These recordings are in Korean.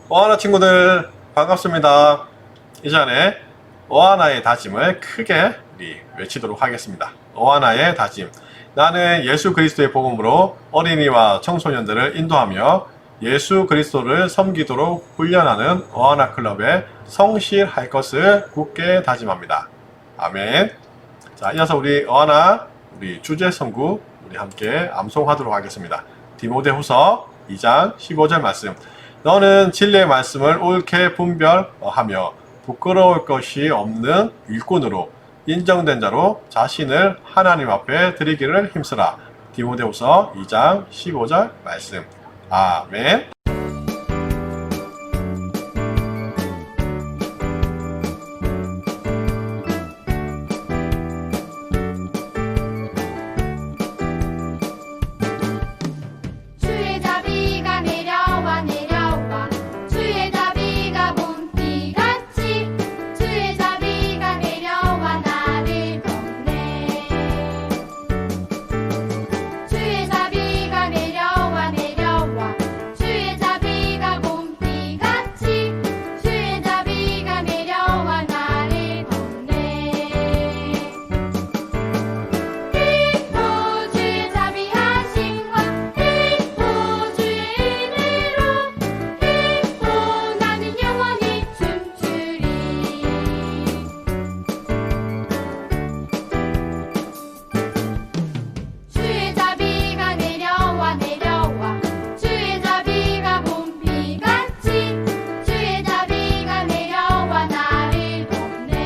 어하나 친구들 반갑습니다. 이 시간에 어하나의 다짐을 크게 우리 외치도록 하겠습니다. 어하나의 다짐. 나는 예수 그리스도의 복음으로 어린이와 청소년들을 인도하며 예수 그리스도를 섬기도록 훈련하는 어하나 클럽에 성실할 것을 굳게 다짐합니다. 아멘. 자, 이어서 우리 어하나 우리 주제 선구 우리 함께 암송하도록 하겠습니다. 디모데후서 2장 15절 말씀. 너는 진리의 말씀을 옳게 분별하며 부끄러울 것이 없는 일꾼으로 인정된 자로 자신을 하나님 앞에 드리기를 힘쓰라. 디모데후서 2장 15절 말씀. 아멘. 주의 자비가 내려와 내려와 주의 자비가 봄비같이 주의 자비가 내려와 나를 덮네 주의 자비가 내려와 내려와 주의 자비가 봄비같이 주의 자비가 내려와 나를 덮네 오 주의 자비하심과 주의 은혜로 나는 영원히 춤추리 주의 자비가 내려와 내려와 주의 자비가 봄비같이 주의 자비가 내려와 나를 덮네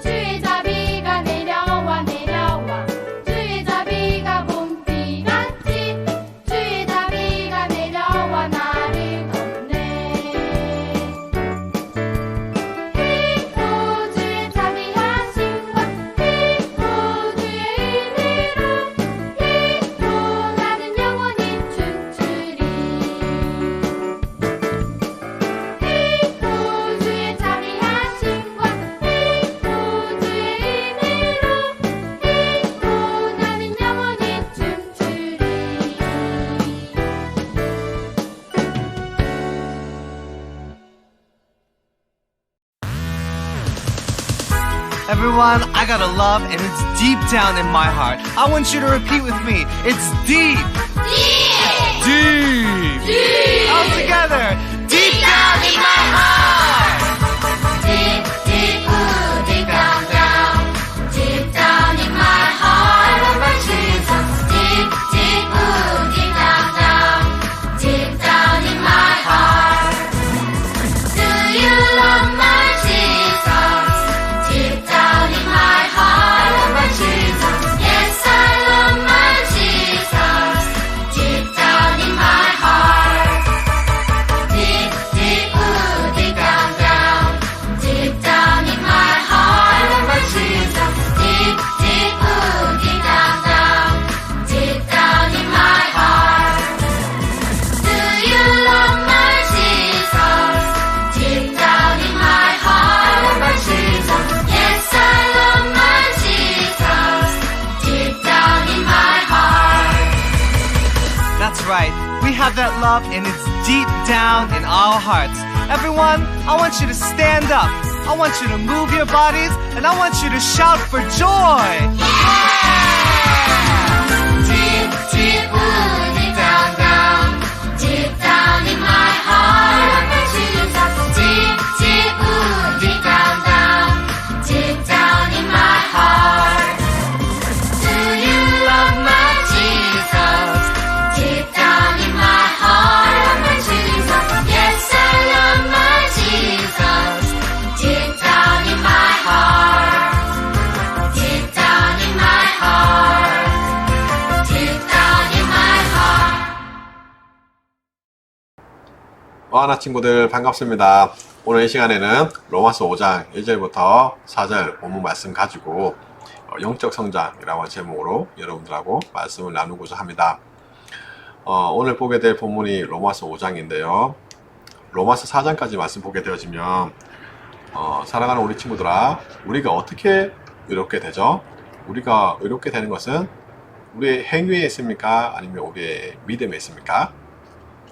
주의 자비가 내려와 내려와 주의 자비가 봄비같이 주의 자비가 내려와 나를 덮네 오 주의 자비하심과 주의 은혜로 나는 영원히 춤추리 주의 자비하심과 주의 은혜로 나는 영원히 춤추리 Everyone, I got a love and it's deep down in my heart. I want you to repeat with me. It's deep. Deep. All together. Deep down in my heart. Deep, deep, ooh, deep down, down. Deep down in my heart, I love my Jesus. Deep, deep, ooh, deep down, down. Deep down in my heart. Do you love my Jesus? Deep down in my heart, I love my Jesus. Yes, I love my Jesus. Deep down in my heart. Deep, deep, ooh, deep down, down. Deep down in my heart, I love my Jesus. Deep, deep, ooh, deep down, down. Deep down in my heart. Do you love my Jesus? Deep down in my heart, I love my Jesus. Yes, I love my Jesus. Deep down in my heart. That's right. We have that love and it's deep down in our hearts. Everyone, I want you to stand up. I want you to move your bodies and I want you to shout for joy. Deep, deep, ooh, deep down, down. Deep down in my heart, I love my Jesus. Deep, deep, ooh, deep down, down. Deep down in my heart. Do you love my Jesus? Deep down in my heart, I love my Jesus. Yes, I love my Jesus. Deep down in my heart. Deep down in my heart. Deep down in my heart. 어하나 친구들 반갑습니다. 오늘 이 시간에는 로마서 5장 1절부터 4절 본문 말씀 가지고 영적 성장이라고 하는 제목으로 여러분들하고 말씀을 나누고자 합니다. 오늘 보게 될 본문이 로마서 5장인데요. 로마서 4장까지 말씀 보게 되어지면 사랑하는 우리 친구들아, 우리가 어떻게 의롭게 되죠? 우리가 의롭게 되는 것은 우리의 행위에 있습니까? 아니면 우리의 믿음에 있습니까?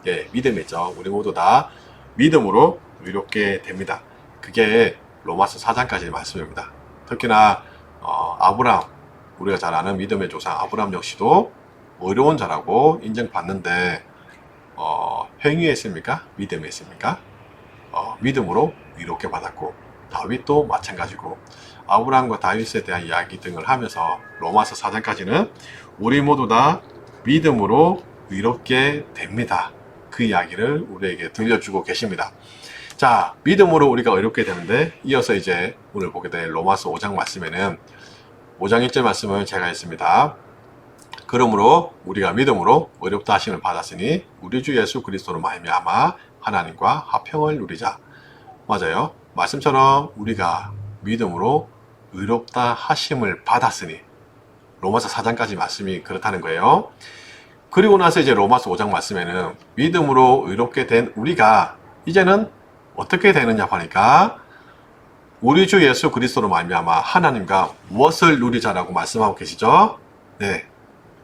예, 믿음이 있죠. 우리 모두 다 믿음으로 의롭게 됩니다. 그게 로마서 4장까지의 말씀입니다. 특히나 아브람, 우리가 잘 아는 믿음의 조상 아브람 역시도 의로운 자라고 인정받는데 행위에 있습니까? 믿음에 있습니까? 믿음으로 의롭게 받았고, 다윗도 마찬가지고, 아브람과 다윗에 대한 이야기 등을 하면서 로마서 4장까지는 우리 모두 다 믿음으로 의롭게 됩니다. 그 이야기를 우리에게 들려주고 계십니다. 자, 믿음으로 우리가 의롭게 되는데, 이어서 이제 오늘 보게 될 로마서 5장 말씀에는 5장 1절 말씀을 제가 했습니다. 그러므로 우리가 믿음으로 의롭다 하심을 받았으니 우리 주 예수 그리스도로 말미암아 하나님과 화평을 누리자. 맞아요. 말씀처럼 우리가 믿음으로 의롭다 하심을 받았으니, 로마서 4장까지 말씀이 그렇다는 거예요. 그리고 나서 이제 로마서 5장 말씀에는 믿음으로 의롭게 된 우리가 이제는 어떻게 되느냐 하니까 우리 주 예수 그리스도로 말미암아 하나님과 무엇을 누리자라고 말씀하고 계시죠? 네,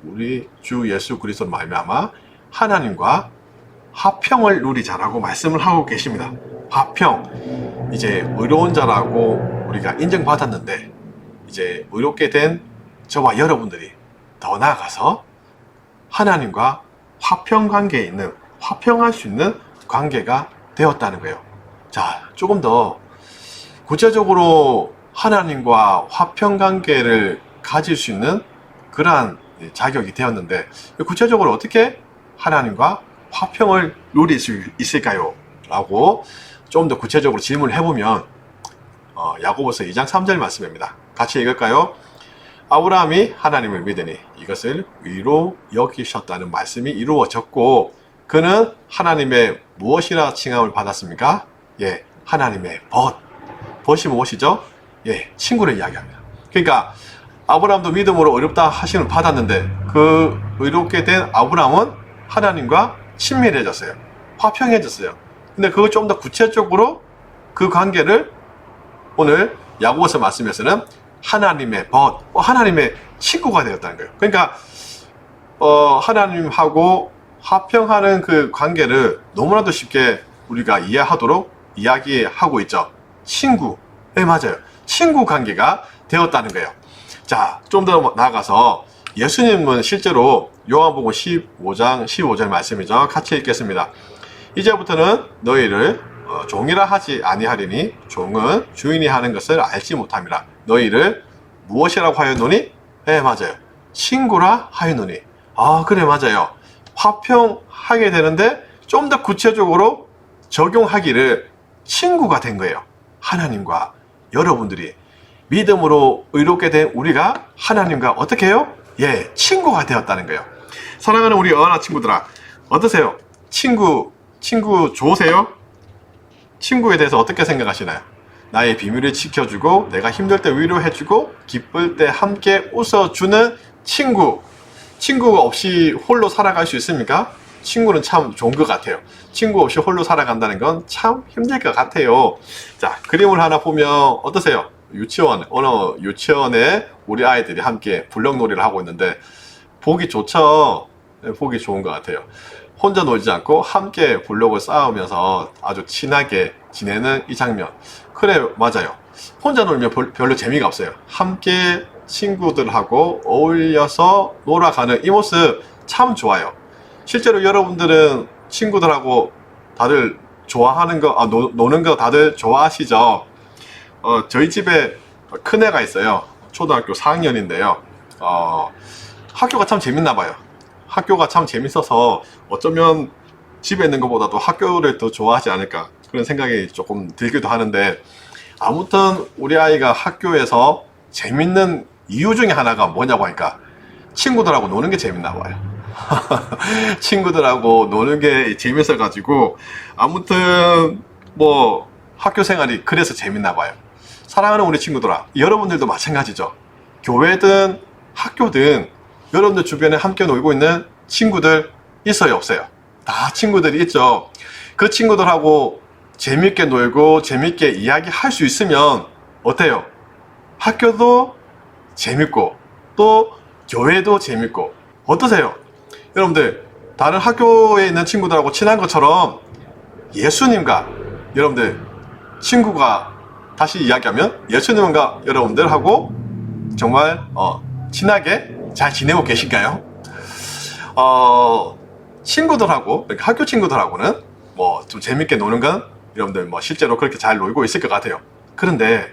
우리 주 예수 그리스도로 말미암아 하나님과 화평을 누리자라고 말씀을 하고 계십니다. 화평, 이제 의로운 자라고 우리가 인정받았는데 이제 의롭게 된 저와 여러분들이 더 나아가서 하나님과 화평 관계에 있는, 화평할 수 있는 관계가 되었다는 거예요. 자, 조금 더 구체적으로 하나님과 화평 관계를 가질 수 있는 그러한 자격이 되었는데, 구체적으로 어떻게 하나님과 화평을 누릴 수 있을까요? 라고 좀 더 구체적으로 질문을 해보면 야고보서 2장 3절 말씀입니다. 같이 읽을까요? 아브라함이 하나님을 믿으니 이것을 의로 여기셨다는 말씀이 이루어졌고, 그는 하나님의 무엇이라 칭함을 받았습니까? 예, 하나님의 벗이 무엇이죠? 예, 친구를 이야기합니다. 그러니까 아브라함도 믿음으로 의롭다 하심을 받았는데, 그 의롭게 된 아브라함은 하나님과 친밀해졌어요. 화평해졌어요. 근데 그걸 좀 더 구체적으로 그 관계를 오늘 야고보서 말씀에서는 하나님의 하나님의 친구가 되었다는 거예요. 그러니까 하나님하고 화평하는 그 관계를 너무나도 쉽게 우리가 이해하도록 이야기하고 있죠. 친구. 네, 맞아요. 친구 관계가 되었다는 거예요. 자, 좀 더 나아가서 예수님은 실제로 요한복음 15장 15절 말씀이죠. 같이 읽겠습니다. 이제부터는 너희를 종이라 하지 아니하리니 종은 주인이 하는 것을 알지 못함이라. 너희를 무엇이라고 하였노니? 네, 맞아요. 친구라 하였노니. 아, 그래, 맞아요. 화평하게 되는데 좀 더 구체적으로 적용하기를 친구가 된 거예요. 하나님과 여러분들이 믿음으로 의롭게 된 우리가 하나님과 어떻게 해요? 예, 친구가 되었다는 거예요. 사랑하는 우리 어나 친구들아, 어떠세요? 친구 좋으세요? 친구에 대해서 어떻게 생각하시나요? 나의 비밀을 지켜주고 내가 힘들 때 위로해주고 기쁠 때 함께 웃어주는 친구. 친구 없이 홀로 살아갈 수 있습니까? 친구는 참 좋은 것 같아요. 친구 없이 홀로 살아간다는 건 참 힘들 것 같아요. 자, 그림을 하나 보면 어떠세요? 어느 유치원에 우리 아이들이 함께 블럭놀이를 하고 있는데 보기 좋죠? 네, 보기 좋은 것 같아요. 혼자 놀지 않고 함께 블럭을 쌓으면서 아주 친하게 지내는 이 장면. 그래, 맞아요. 혼자 놀면 별로 재미가 없어요. 함께 친구들하고 어울려서 놀아가는 이 모습 참 좋아요. 실제로 여러분들은 친구들하고 다들 좋아하는 거, 노는 거 다들 좋아하시죠? 저희 집에 큰애가 있어요. 초등학교 4학년인데요. 학교가 참 재밌나 봐요. 학교가 참 재밌어서 어쩌면 집에 있는 것보다도 학교를 더 좋아하지 않을까 그런 생각이 조금 들기도 하는데, 아무튼 우리 아이가 학교에서 재밌는 이유 중에 하나가 뭐냐고 하니까 친구들하고 노는 게 재밌나 봐요. 친구들하고 노는 게 재밌어가지고 아무튼 뭐 학교 생활이 그래서 재밌나 봐요. 사랑하는 우리 친구들아, 여러분들도 마찬가지죠. 교회든 학교든 여러분들 주변에 함께 놀고 있는 친구들 있어요, 없어요? 다 친구들이 있죠. 그 친구들하고 재밌게 놀고 재밌게 이야기할 수 있으면 어때요? 학교도 재밌고 또 교회도 재밌고 어떠세요? 여러분들 다른 학교에 있는 친구들하고 친한 것처럼 예수님과 여러분들 친구가 다시 이야기하면 예수님과 여러분들하고 정말 친하게 잘 지내고 계신가요? 친구들하고 학교 친구들하고는 뭐 좀 재밌게 노는 건 여러분들 뭐 실제로 그렇게 잘 놀고 있을 것 같아요. 그런데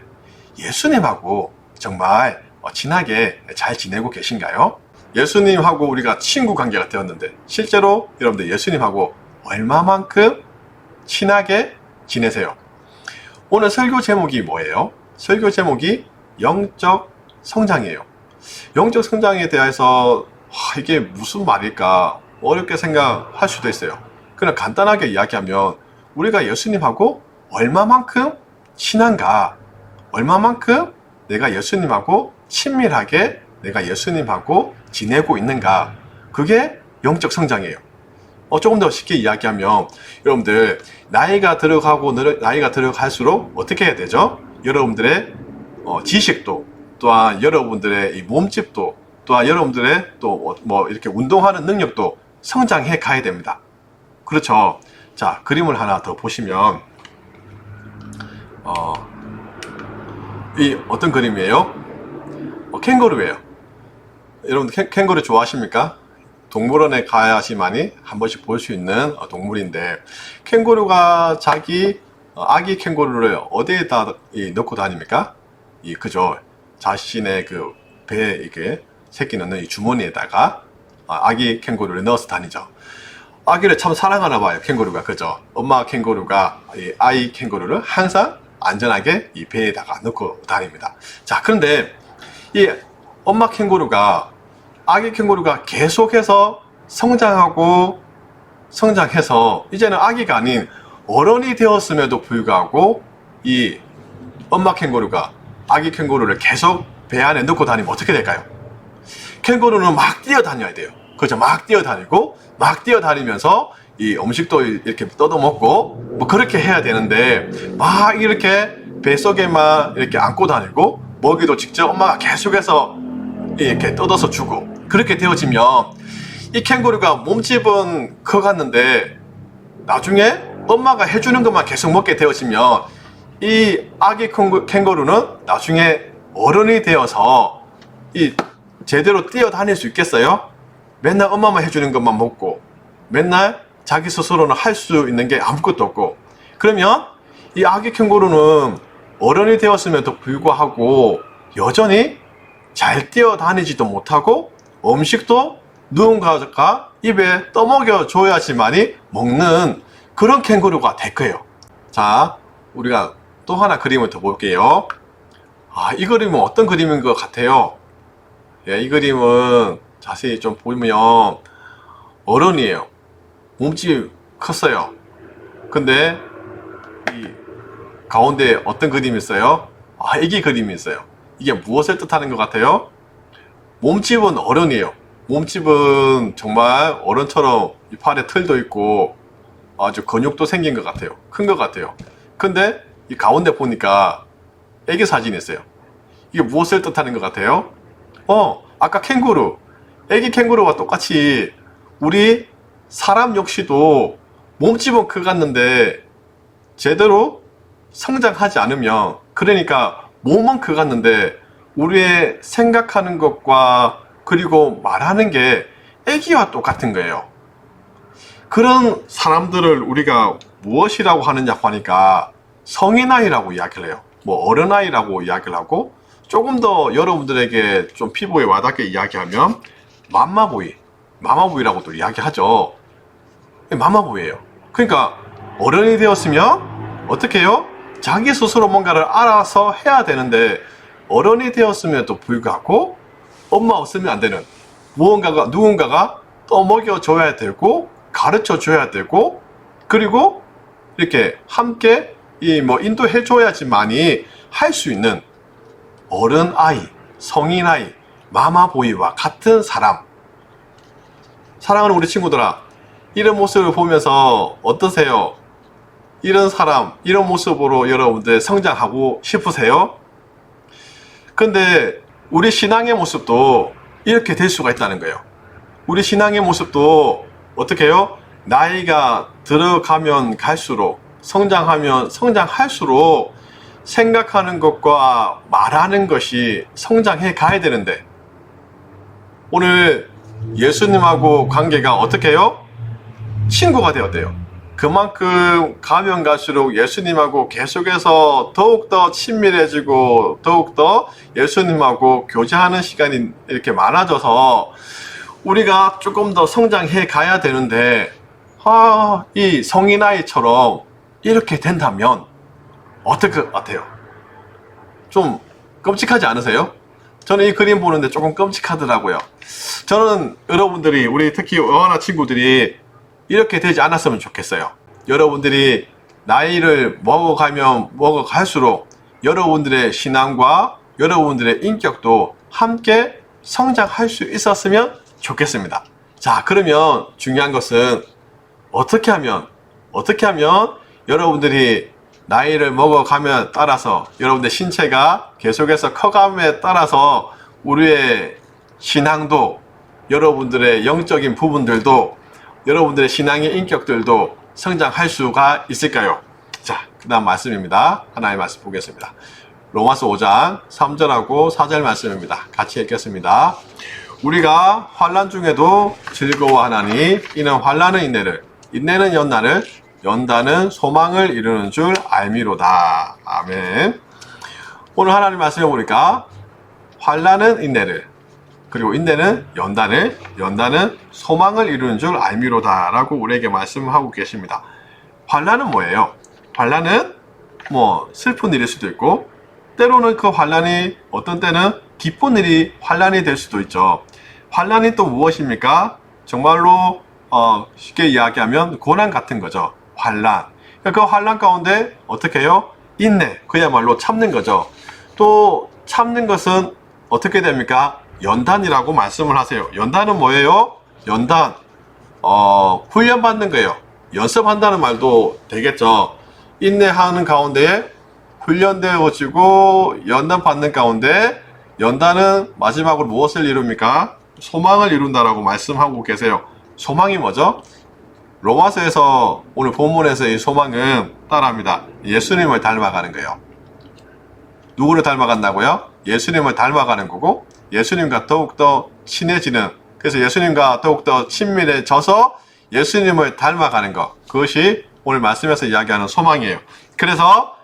예수님하고 정말 친하게 잘 지내고 계신가요? 예수님하고 우리가 친구 관계가 되었는데 실제로 여러분들 예수님하고 얼마만큼 친하게 지내세요? 오늘 설교 제목이 뭐예요? 설교 제목이 영적 성장이에요. 영적 성장에 대해서 이게 무슨 말일까 어렵게 생각할 수도 있어요. 그냥 간단하게 이야기하면 우리가 예수님하고 얼마만큼 친한가, 얼마만큼 내가 예수님하고 친밀하게 내가 예수님하고 지내고 있는가, 그게 영적 성장이에요. 조금 더 쉽게 이야기하면 여러분들 나이가 들어가고 나이가 들어갈수록 어떻게 해야 되죠? 여러분들의 지식도, 또한 여러분들의 이 몸집도, 또한 여러분들의 또 뭐 이렇게 운동하는 능력도 성장해 가야 됩니다. 그렇죠? 자, 그림을 하나 더 보시면 이 어떤 그림이에요? 캥거루예요. 여러분 캥거루 좋아하십니까? 동물원에 가야지만이 한 번씩 볼 수 있는 동물인데, 캥거루가 자기 아기 캥거루를 어디에다 넣고 다닙니까? 그죠? 자신의 그 배에 이렇게 새끼 넣는 이 주머니에다가 아기 캥거루를 넣어서 다니죠. 아기를 참 사랑하나 봐요, 캥거루가. 그죠? 엄마 캥거루가 이 아이 캥거루를 항상 안전하게 이 배에다가 넣고 다닙니다. 자, 그런데 이 엄마 캥거루가 아기 캥거루가 계속해서 성장하고 성장해서 이제는 아기가 아닌 어른이 되었음에도 불구하고 이 엄마 캥거루가 아기 캥거루를 계속 배 안에 넣고 다니면 어떻게 될까요? 캥거루는 막 뛰어다녀야 돼요. 그렇죠? 막 뛰어다니고 막 뛰어다니면서 이 음식도 이렇게 뜯어먹고 뭐 그렇게 해야 되는데, 막 이렇게 뱃속에만 이렇게 안고 다니고 먹이도 직접 엄마가 계속해서 이렇게 뜯어서 주고, 그렇게 되어지면 이 캥거루가 몸집은 커갔는데 나중에 엄마가 해주는 것만 계속 먹게 되어지면 이 아기 캥거루는 나중에 어른이 되어서 이 제대로 뛰어다닐 수 있겠어요? 맨날 엄마만 해주는 것만 먹고 맨날 자기 스스로는 할 수 있는 게 아무것도 없고, 그러면 이 아기 캥거루는 어른이 되었음에도 불구하고 여전히 잘 뛰어다니지도 못하고 음식도 누군가가 입에 떠먹여 줘야지만이 먹는 그런 캥거루가 될 거예요. 자, 우리가 또 하나 그림을 더 볼게요. 이 그림은 어떤 그림인 것 같아요? 이 그림은 자세히 좀 보면 어른이에요. 몸집이 컸어요. 근데 이 가운데 어떤 그림이 있어요? 애기 그림이 있어요. 이게 무엇을 뜻하는 것 같아요? 몸집은 어른이에요. 몸집은 정말 어른처럼 이 팔에 털도 있고 아주 근육도 생긴 것 같아요. 큰 것 같아요. 근데 이 가운데 보니까 애기 사진이 있어요. 이게 무엇을 뜻하는 것 같아요? 아까 캥거루, 애기 캥거루와 똑같이 우리 사람 역시도 몸집은 커갔는데 제대로 성장하지 않으면, 그러니까 몸은 커갔는데 우리의 생각하는 것과 그리고 말하는 게 애기와 똑같은 거예요. 그런 사람들을 우리가 무엇이라고 하느냐 하니까 성인아이라고 이야기를 해요. 뭐 어른아이라고 이야기를 하고, 조금 더 여러분들에게 좀 피부에 와닿게 이야기하면 마마보이라고도 이야기하죠. 마마보이예요. 그러니까 어른이 되었으면 어떻게 해요? 자기 스스로 뭔가를 알아서 해야 되는데, 어른이 되었음에도 불구하고 엄마 없으면 안 되는, 누군가가 떠먹여 줘야 되고 가르쳐 줘야 되고, 그리고 이렇게 함께 인도해 줘야지만이 할 수 있는 어른아이, 성인아이, 마마보이와 같은 사람. 사랑하는 우리 친구들아, 이런 모습을 보면서 어떠세요? 이런 사람, 이런 모습으로 여러분들 성장하고 싶으세요? 근데 우리 신앙의 모습도 이렇게 될 수가 있다는 거예요. 우리 신앙의 모습도 어떻게 해요? 나이가 들어가면 갈수록, 성장할수록 생각하는 것과 말하는 것이 성장해 가야 되는데, 오늘 예수님하고 관계가 어떻게 해요? 친구가 되었대요. 그만큼 가면 갈수록 예수님하고 계속해서 더욱더 친밀해지고 더욱더 예수님하고 교제하는 시간이 이렇게 많아져서 우리가 조금 더 성장해 가야 되는데, 이 성인 아이처럼 이렇게 된다면 어떨 것 같아요? 좀 끔찍하지 않으세요? 저는 이 그림 보는데 조금 끔찍하더라고요. 저는 여러분들이, 우리 특히 어하나 친구들이 이렇게 되지 않았으면 좋겠어요. 여러분들이 나이를 먹어가면 먹어갈수록 여러분들의 신앙과 여러분들의 인격도 함께 성장할 수 있었으면 좋겠습니다. 자, 그러면 중요한 것은 어떻게 하면 여러분들이 나이를 먹어가면 따라서 여러분들 신체가 계속해서 커감에 따라서 우리의 신앙도, 여러분들의 영적인 부분들도, 여러분들의 신앙의 인격들도 성장할 수가 있을까요? 자, 그 다음 말씀입니다. 하나의 말씀 보겠습니다. 로마서 5장 3절하고 4절 말씀입니다. 같이 읽겠습니다. 우리가 환난 중에도 즐거워하나니 이는 환난은 인내를, 인내는 연단을, 연단은 소망을 이루는 줄 알미로다. 아멘. 오늘 하나님 말씀해 보니까 환난은 인내를, 그리고 인내는 연단을, 연단은 소망을 이루는 줄 알미로다 라고 우리에게 말씀하고 계십니다. 환난은 뭐예요? 환난은 슬픈 일일 수도 있고, 때로는 그 환난이 어떤 때는 기쁜 일이 환난이 될 수도 있죠. 환난이 또 무엇입니까? 정말로 쉽게 이야기하면 고난 같은 거죠. 환난. 그 환난 가운데 어떻게 해요? 인내, 그야말로 참는 거죠. 또 참는 것은 어떻게 됩니까? 연단이라고 말씀을 하세요. 연단은 뭐예요? 연단, 훈련받는 거예요. 연습한다는 말도 되겠죠. 인내하는 가운데에 훈련되어지고 연단 받는 가운데, 연단은 마지막으로 무엇을 이룹니까? 소망을 이룬다라고 말씀하고 계세요. 소망이 뭐죠? 로마서에서 오늘 본문에서 이 소망은 따라합니다. 예수님을 닮아가는 거예요. 누구를 닮아간다고요? 예수님을 닮아가는 거고, 예수님과 더욱더 친해지는, 그래서 예수님과 더욱더 친밀해져서 예수님을 닮아가는 것, 그것이 오늘 말씀에서 이야기하는 소망이에요. 그래서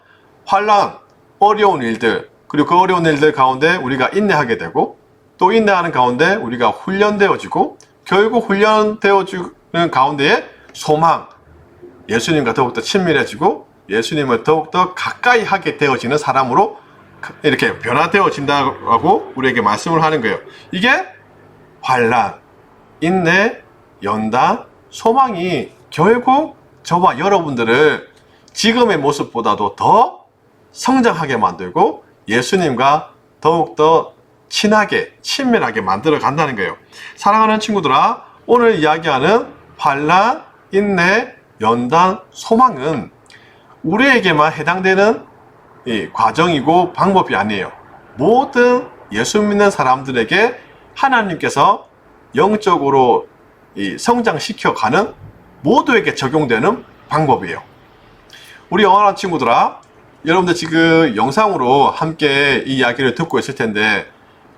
환난, 어려운 일들, 그리고 그 어려운 일들 가운데 우리가 인내하게 되고, 또 인내하는 가운데 우리가 훈련되어지고, 결국 훈련되어지는 가운데에 소망, 예수님과 더욱더 친밀해지고 예수님을 더욱더 가까이 하게 되어지는 사람으로 이렇게 변화되어진다고 우리에게 말씀을 하는 거예요. 이게 환난, 인내, 연단, 소망이 결국 저와 여러분들을 지금의 모습보다도 더 성장하게 만들고 예수님과 더욱더 친하게, 친밀하게 만들어 간다는 거예요. 사랑하는 친구들아, 오늘 이야기하는 환난, 인내, 연단, 소망은 우리에게만 해당되는 이 과정이고 방법이 아니에요. 모든 예수 믿는 사람들에게 하나님께서 영적으로 성장시켜가는, 모두에게 적용되는 방법이에요. 우리 영원한 친구들아, 여러분들 지금 영상으로 함께 이 이야기를 듣고 있을 텐데,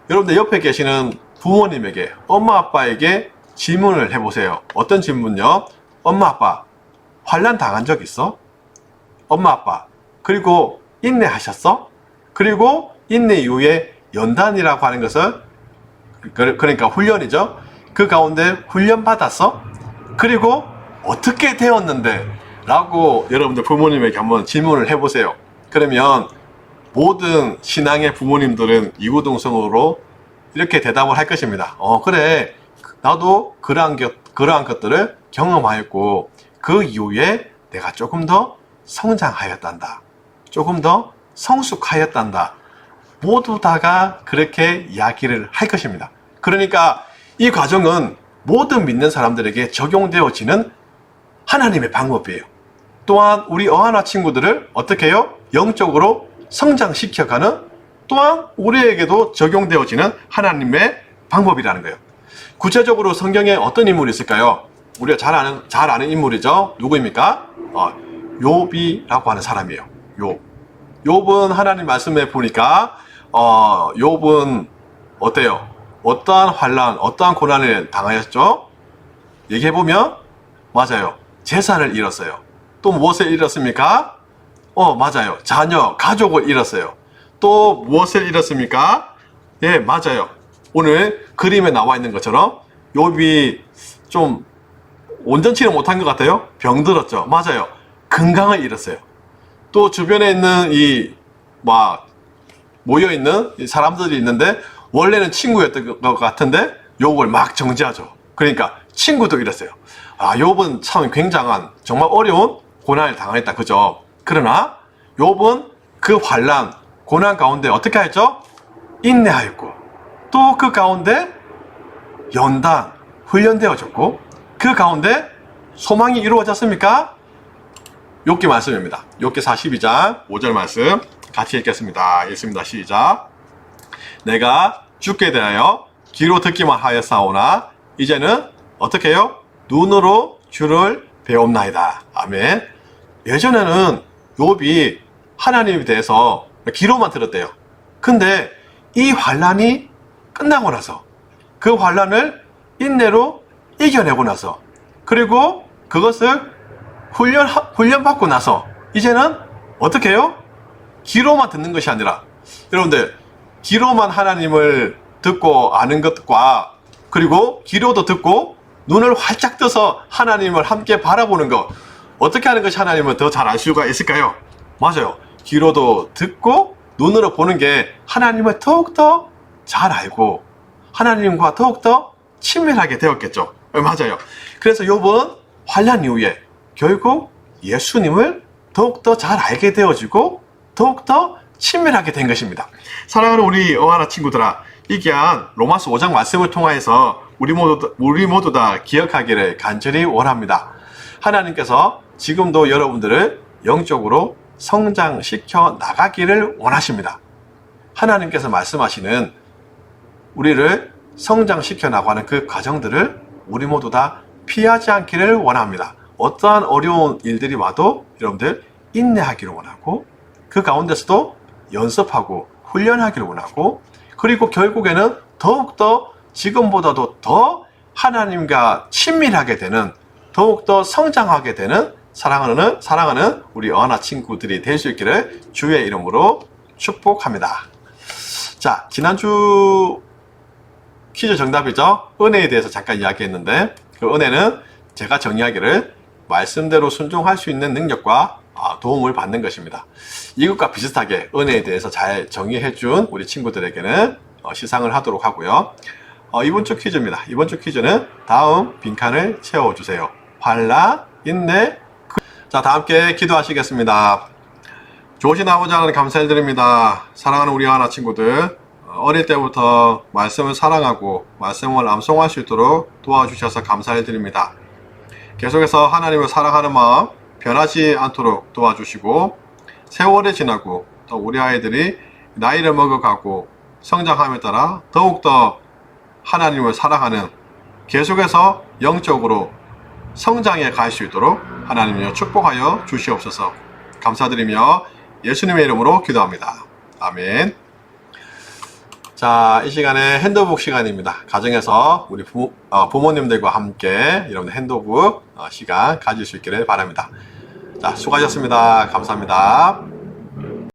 여러분들 옆에 계시는 부모님에게, 엄마 아빠에게 질문을 해보세요. 어떤 질문요? 엄마 아빠, 환난 당한 적 있어? 엄마 아빠, 그리고 인내하셨어? 그리고 인내 이후에 연단이라고 하는 것을, 그러니까 훈련이죠. 그 가운데 훈련 받았어? 그리고 어떻게 되었는데? 라고 여러분들 부모님에게 한번 질문을 해보세요. 그러면 모든 신앙의 부모님들은 이구동성으로 이렇게 대답을 할 것입니다. 그래, 나도 그러한 것들을 경험하였고 그 이후에 내가 조금 더 성장하였단다, 조금 더 성숙하였단다. 모두 다가 그렇게 이야기를 할 것입니다. 그러니까 이 과정은 모든 믿는 사람들에게 적용되어지는 하나님의 방법이에요. 또한 우리 어하나 친구들을 어떻게 해요? 영적으로 성장시켜가는, 또한 우리에게도 적용되어지는 하나님의 방법이라는 거예요. 구체적으로 성경에 어떤 인물이 있을까요? 우리가 잘 아는 인물이죠. 누구입니까? 욥이라고 하는 사람이에요. 욥은 하나님 말씀에 보니까 욥은 어때요? 어떠한 환란, 어떠한 고난을 당하였죠? 얘기해보면 맞아요. 재산을 잃었어요. 또 무엇을 잃었습니까? 맞아요. 자녀, 가족을 잃었어요. 또 무엇을 잃었습니까? 예, 맞아요. 오늘 그림에 나와 있는 것처럼 욥이 좀 온전치를 못한 것 같아요. 병들었죠. 맞아요. 건강을 잃었어요. 또 주변에 있는 모여있는 이 사람들이 있는데 원래는 친구였던 것 같은데 욥을 막 정죄하죠. 그러니까 친구도 잃었어요. 욥은 참 굉장한 정말 어려운 고난을 당했다. 그죠? 그러나 욥은 그 환난, 고난 가운데 어떻게 했죠? 인내하였고 또 그 가운데 연단, 훈련되어졌고 그 가운데 소망이 이루어졌습니까? 욥기 말씀입니다. 욥기 42장 5절 말씀 같이 읽겠습니다. 읽습니다. 시작. 내가 주께 대하여 귀로 듣기만 하였사오나 이제는 어떻게 해요? 눈으로 주를 배웁나이다. 아멘. 예전에는 욥이 하나님에 대해서 귀로만 들었대요. 근데 이 환란이 끝나고 나서 그 환란을 인내로 이겨내고 나서 그리고 그것을 훈련받고 나서 이제는 어떻게 해요? 귀로만 듣는 것이 아니라 여러분들 귀로만 하나님을 듣고 아는 것과 그리고 귀로도 듣고 눈을 활짝 떠서 하나님을 함께 바라보는 것 어떻게 하는 것이 하나님을 더 잘 알 수가 있을까요? 맞아요. 귀로도 듣고 눈으로 보는 게 하나님을 더욱더 잘 알고 하나님과 더욱더 친밀하게 되었겠죠. 맞아요. 그래서 욥은 환난 이후에 결국 예수님을 더욱더 잘 알게 되어지고 더욱더 친밀하게 된 것입니다. 사랑하는 우리 어하나 친구들아, 이 귀한 로마서 5장 말씀을 통하여서 우리 모두 다 기억하기를 간절히 원합니다. 하나님께서 지금도 여러분들을 영적으로 성장시켜 나가기를 원하십니다. 하나님께서 말씀하시는 우리를 성장시켜 나가는 그 과정들을 우리 모두 다 피하지 않기를 원합니다. 어떠한 어려운 일들이 와도 여러분들 인내하기를 원하고 그 가운데서도 연습하고 훈련하기를 원하고 그리고 결국에는 더욱더 지금보다도 더 하나님과 친밀하게 되는 더욱더 성장하게 되는 사랑하는 우리 어하나 친구들이 될 수 있기를 주의 이름으로 축복합니다. 자, 지난주 퀴즈 정답이죠. 은혜에 대해서 잠깐 이야기했는데 그 은혜는 제가 정의하기를 말씀대로 순종할 수 있는 능력과 도움을 받는 것입니다. 이것과 비슷하게 은혜에 대해서 잘 정의해준 우리 친구들에게는 시상을 하도록 하고요. 이번 주 퀴즈입니다. 이번 주 퀴즈는 다음 빈칸을 채워주세요. 환난, 인내. 자, 다 함께 기도하시겠습니다. 좋으신 아버지 하나님 감사드립니다. 사랑하는 우리 하나 친구들, 어릴 때부터 말씀을 사랑하고 말씀을 암송할 수 있도록 도와주셔서 감사드립니다. 계속해서 하나님을 사랑하는 마음 변하지 않도록 도와주시고 세월이 지나고 또 우리 아이들이 나이를 먹어가고 성장함에 따라 더욱더 하나님을 사랑하는 계속해서 영적으로 성장해 갈 수 있도록 하나님이여 축복하여 주시옵소서. 감사드리며 예수님의 이름으로 기도합니다. 아멘. 자, 이 시간에 핸드북 시간입니다. 가정에서 우리 부모님들과 함께 여러분들 핸드북 시간 가질 수 있기를 바랍니다. 자, 수고하셨습니다. 감사합니다.